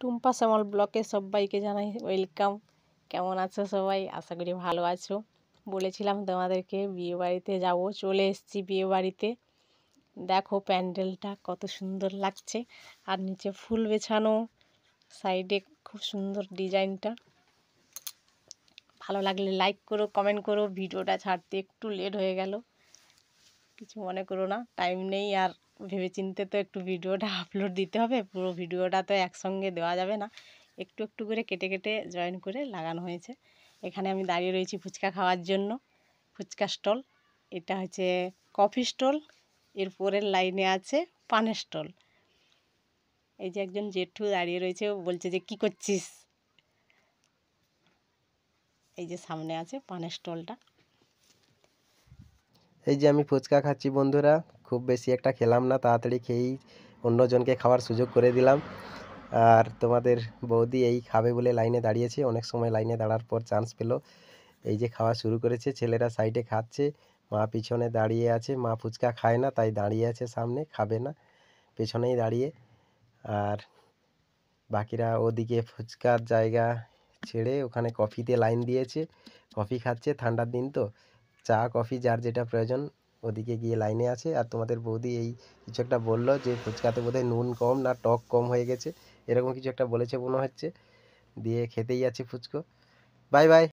টুম্পা শ্যামল ব্লকে সবাইকে জানাই ওয়েলকাম। কেমন আছো সবাই? আশা করি ভালো আছো। বলেছিলাম তোমাদেরকে বিয়ে বাড়িতে যাব, চলে এসেছি বিয়ে বাড়িতে। দেখো প্যান্ডেলটা কত সুন্দর লাগছে, আর নিচে ফুল বেছানো, সাইডে খুব সুন্দর ডিজাইনটা। ভালো লাগলে লাইক করো, কমেন্ট করো। ভিডিওটা ছাড়তে একটু লেট হয়ে গেল, কিছু মনে করো না, টাইম নেই। আর ভেবেচিন্তে তো একটু ভিডিওটা আপলোড দিতে হবে, পুরো ভিডিওটা তো একসঙ্গে দেওয়া যাবে না, একটু একটু করে কেটে কেটে জয়েন করে লাগানো হয়েছে। এখানে আমি দাঁড়িয়ে রয়েছি ফুচকা খাওয়ার জন্য, ফুচকা স্টল। এটা হচ্ছে কফি স্টল, এর পরের লাইনে আছে পানের স্টল। এই যে একজন জেঠু দাঁড়িয়ে রয়েছে, ও বলছে যে কী করছিস। এই যে সামনে আছে পানের স্টলটা। এই যে আমি ফুচকা খাচ্ছি বন্ধুরা, খুব বেশি একটা খেলাম না, তাড়াতাড়ি খেয়েই অন্যজনকে খাওয়ার সুযোগ করে দিলাম। আর তোমাদের বৌদি এই খাবে বলে লাইনে দাঁড়িয়েছে, অনেক সময় লাইনে দাঁড়ার পর চান্স পেলো। এই যে খাওয়া শুরু করেছে, ছেলেরা সাইডে খাচ্ছে, মা পিছনে দাঁড়িয়ে আছে। মা ফুচকা খায় না, তাই দাঁড়িয়ে আছে সামনে, খাবে না, পেছনেই দাঁড়িয়ে। আর বাকিরা ওদিকে ফুচকার জায়গা ছেড়ে ওখানে কফিতে লাইন দিয়েছে, কফি খাচ্ছে। ঠান্ডার দিন তো, চা কফি যার যেটা প্রয়োজন ওদিকে গিয়ে লাইনে আছে। আর তোমাদের বৌদি এই কিছু একটা বললো যে ফুচকাতে বোধহয় নুন কম না টক কম হয়ে গেছে, এরকম কিছু একটা বলেছে মনে হচ্ছে। দিয়ে খেতেই আছে ফুচকো। Bye bye.